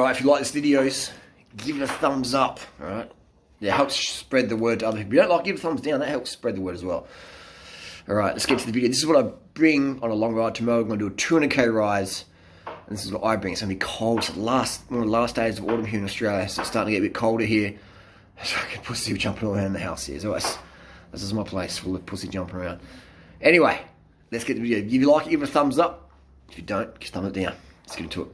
Alright, if you like this videos, give it a thumbs up, alright? Yeah, it helps spread the word to other people. If you don't like, give it a thumbs down, that helps spread the word as well. Alright, let's get to the video. This is what I bring on a long ride tomorrow. I'm going to do a 200k rise. And this is what I bring. It's going to be cold. It's one of the last days of autumn here in Australia, so it's starting to get a bit colder here. It's like a pussy jumping around the house here. So this is my place full of pussy jumping around. Anyway, let's get to the video. If you like it, give it a thumbs up. If you don't, just thumb it down. Let's get into it.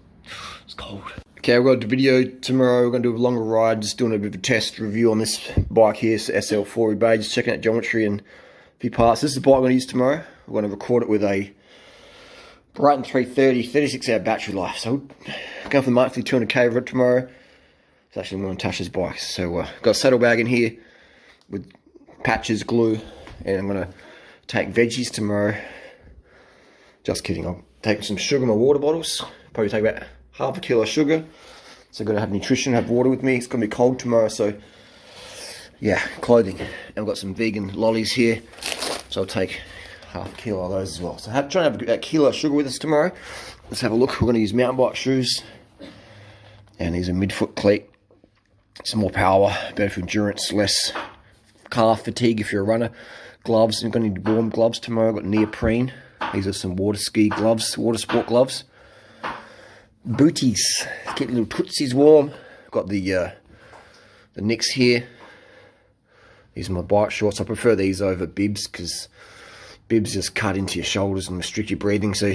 It's cold. Okay, we've got the video tomorrow. We're going to do a longer ride, just doing a bit of a test review on this bike here. It's SL4 eBay, just checking out geometry and a few parts. This is the bike I'm going to use tomorrow. We're going to record it with a Brighton 330, 36-hour battery life. So we're going for the monthly 200k for it tomorrow. It's actually one of Tasha's bikes. So got a saddlebag in here with patches, glue, and I'm going to take veggies tomorrow. Just kidding, I'll take some sugar in my water bottles. Probably take about half a kilo of sugar. So I've got to have nutrition, have water with me. It's going to be cold tomorrow, so yeah, clothing. And I've got some vegan lollies here, so I'll take half a kilo of those as well. So try and have a kilo of sugar with us tomorrow. Let's have a look. We're going to use mountain bike shoes. And these are midfoot cleat. Some more power, better for endurance, less calf fatigue if you're a runner. Gloves, I'm going to need warm gloves tomorrow. I've got neoprene. These are some water ski gloves, water sport gloves. Booties, keep your little tootsies warm. Got the Nicks here. These are my bike shorts. I prefer these over bibs because bibs just cut into your shoulders and restrict your breathing. So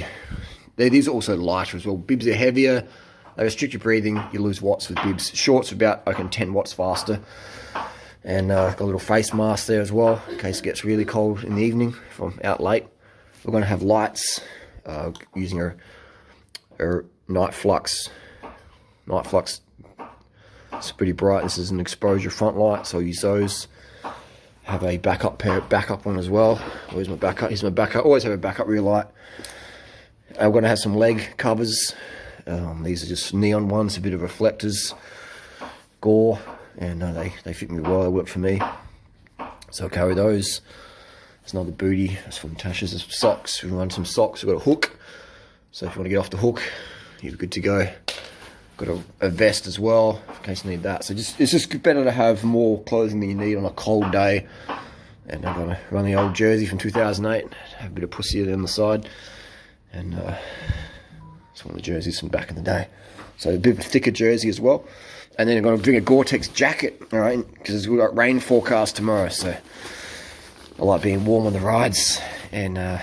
these are also lighter as well. Bibs are heavier. They restrict your breathing. You lose watts with bibs. Shorts are about 10 watts faster. And got a little face mask there as well in case it gets really cold in the evening if I'm out late. We're going to have lights using a night flux. Night flux, it's pretty bright. This is an exposure front light, so I'll use those. Have a backup one as well. Where's my backup? Here's my backup. Always have a backup rear light. I'm going to have some leg covers. These are just neon ones, a bit of reflectors, gore, and they fit me well. They work for me, so I'll carry those. It's another booty. That's from Tasha's. There's socks. We run some socks. We've got a hook, so if you want to get off the hook, you're good to go. Got a vest as well in case you need that. So it's just better to have more clothing than you need on a cold day. And I'm gonna run the old jersey from 2008. Have a bit of pussy on the side, and it's one of the jerseys from back in the day. So a bit of a thicker jersey as well. And then I'm gonna bring a Gore-Tex jacket, all right, because we've got rain forecast tomorrow. So I like being warm on the rides. And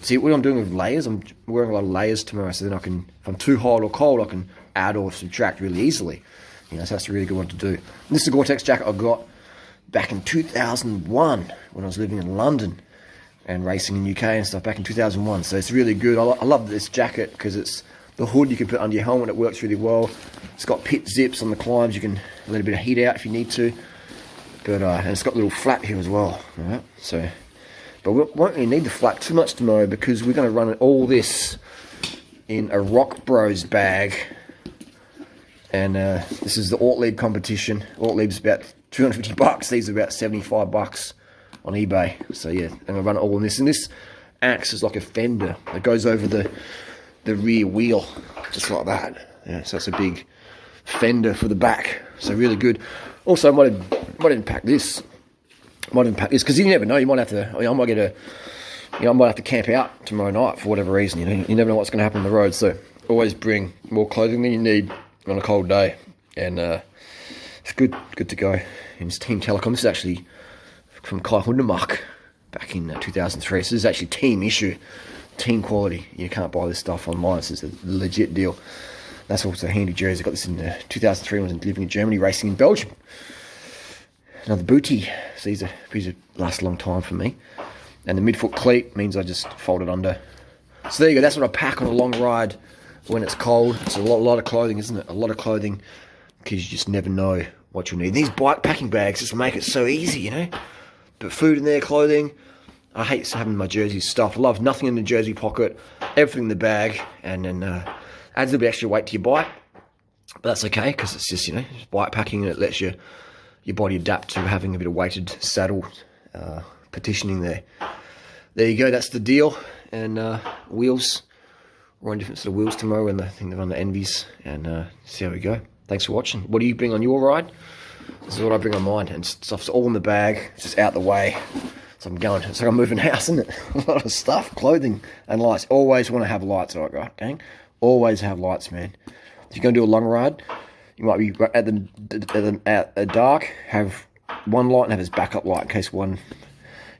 see what I'm doing with layers. I'm wearing a lot of layers tomorrow, so then I can, if I'm too hot or cold, I can add or subtract really easily. You know, so that's a really good one to do. And this is a Gore-Tex jacket I got back in 2001 when I was living in London and racing in UK and stuff back in 2001. So it's really good. I love this jacket because it's the hood you can put under your helmet. It works really well. It's got pit zips on the climbs. You can let a bit of heat out if you need to. But and it's got a little flap here as well. All right, so. But we won't really need the flap too much tomorrow because we're going to run all this in a Rock Bros bag. And this is the Ortlieb competition. Ortlieb's about 250 bucks. These are about 75 bucks on eBay. So yeah, I'm going to run it all in this. And this acts as like a fender. It goes over the rear wheel, just like that. Yeah, so it's a big fender for the back. So really good. Also, I might even pack this. Because you never know. You might have to. I might have to camp out tomorrow night for whatever reason. You know, you never know what's going to happen on the road. So always bring more clothing than you need on a cold day, and it's good to go. And it's Team Telecom. This is actually from Kai Hundemark back in 2003. So this is actually team issue, team quality. You can't buy this stuff online. This is a legit deal. That's also a handy jersey. I got this in 2003 when I was living in Germany, racing in Belgium. Another booty. So these last a long time for me. And the midfoot cleat means I just fold it under. So there you go. That's what I pack on a long ride when it's cold. It's a lot of clothing, isn't it? A lot of clothing because you just never know what you'll need. These bike packing bags just make it so easy, you know. Put food in there, clothing. I hate having my jersey stuffed. I love nothing in the jersey pocket, everything in the bag, and then adds a little bit extra weight to your bike. But that's okay because it's just, you know, bike packing, and it lets your body adapt to having a bit of weighted saddle partitioning there. There you go, that's the deal. And wheels we're on different sort of wheels tomorrow, and I think they're on the Envies, and see how we go. Thanks for watching. What do you bring on your ride? This is what I bring on mine, and stuff's all in the bag. It's just out the way. So I'm going. It's like I'm moving house, isn't it? A lot of stuff, clothing and lights. Always want to have lights, all right, gang? Always have lights, man. If you're going to do a long ride, you might be at the dark, have one light and have his backup light in case one.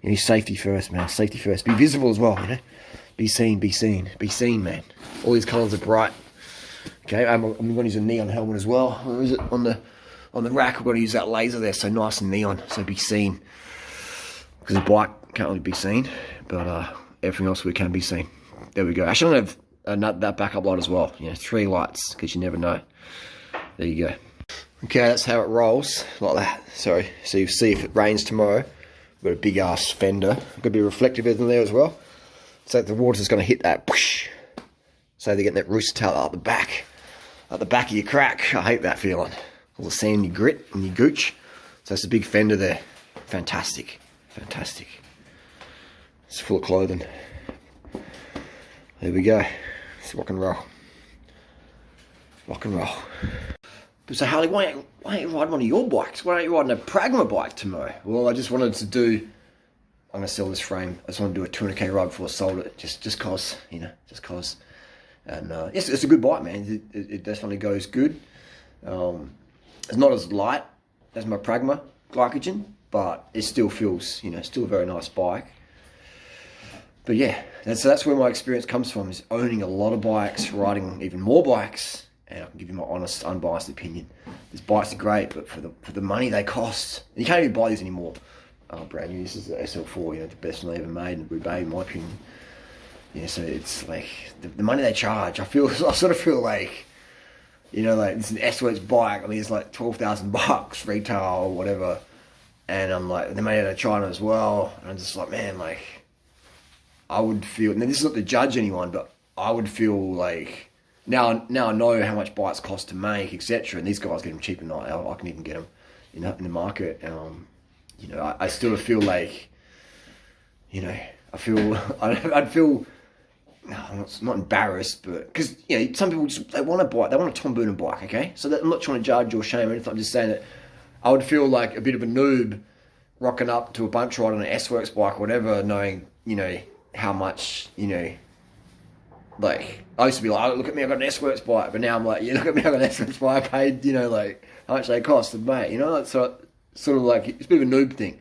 You know, safety first, man. Safety first. Be visible as well, you know. Be seen, be seen, be seen, man. All these colours are bright. Okay, I'm going to use a neon helmet as well. Where is it? On the rack, I've got to use that laser there, so nice and neon, so be seen. Because the bike can't really be seen, but everything else we can be seen. There we go. Actually, I'm going to have that backup light as well. You know, 3 lights, because you never know. There you go. Okay, that's how it rolls, like that. Sorry. So you see if it rains tomorrow, we've got a big ass fender. Got to be reflective in there as well. So the water's going to hit that. Whoosh. So they're getting that rooster tail out the back of your crack. I hate that feeling. All the sand, your grit, and your gooch. So it's a big fender there. Fantastic. Fantastic. It's full of clothing. There we go. It's rock and roll. Rock and roll. So Harley, why don't you ride one of your bikes? Why don't you ride a Pragma bike tomorrow? Well, I just wanted to do, I'm going to sell this frame. I just want to do a 200k ride before I sold it. Just cause, you know, just cause. And yes, it's a good bike, man. It definitely goes good. It's not as light as my Pragma glycogen, but it still feels, you know, still a very nice bike. But yeah, that's where my experience comes from, is owning a lot of bikes, riding even more bikes, and I can give you my honest, unbiased opinion. These bikes are great, but for the money they cost, you can't even buy these anymore. Brand new, this is the SL4, you know, the best one they ever made in Roubaix, in my opinion. Yeah, so it's like, the money they charge, I sort of feel like, you know, like, it's an S-Works bike, I mean, it's like 12,000 bucks retail or whatever, and I'm like, they made it out of China as well, and I'm just like, man, like, I would feel, now this is not to judge anyone, but I would feel like, now I know how much bikes cost to make, etc., and these guys get them cheaper than I can even get them, you know, in the market. You know, I still feel like, you know, I'd feel, no, not embarrassed, but because, you know, some people just, they want a bike, they want a Tom Boonen bike, okay? So I'm not trying to judge or shame or anything. I'm just saying that I would feel like a bit of a noob rocking up to a bunch ride on an S-Works bike or whatever, knowing, you know, how much, you know, like, I used to be like, oh, look at me, I've got an S-Works bike, but now I'm like, yeah, look at me, I've got an S-Works bike, I paid, you know, like, how much they cost to make, you know? So sort of like, it's a bit of a noob thing.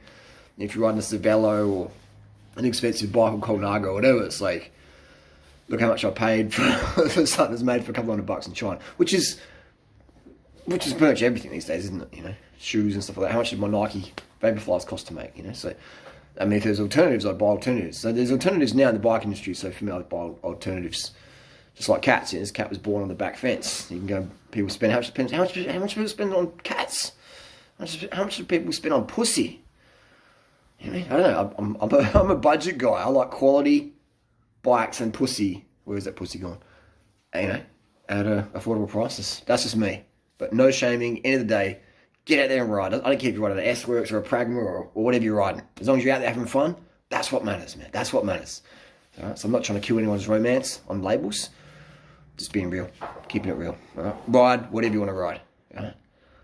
If you're riding a Cervelo or an expensive bike or Colnago or whatever, it's like, look how much I paid for something that's made for a couple $100 in China, which is pretty much everything these days, isn't it? You know, shoes and stuff like that. How much did my Nike Vaporflies cost to make? You know, so I mean, if there's alternatives, I'd buy alternatives. So there's alternatives now in the bike industry. So for me, I'd buy alternatives, just like cats. You know, this cat was born on the back fence. You can go. People spend how much people spend on cats? How much do people spend on pussy? You know, I don't know. I'm a budget guy. I like quality bikes and pussy. Where is that pussy gone? You know, at affordable prices. That's just me. But no shaming. End of the day, get out there and ride. I don't care if you're riding an S-Works or a Pragma or whatever you're riding. As long as you're out there having fun, that's what matters, man. That's what matters. All right? So I'm not trying to kill anyone's romance on labels. Just being real. Keeping it real. All right? Ride whatever you want to ride. All right?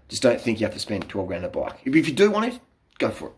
Just don't think you have to spend 12 grand on a bike. If you do want it, go for it.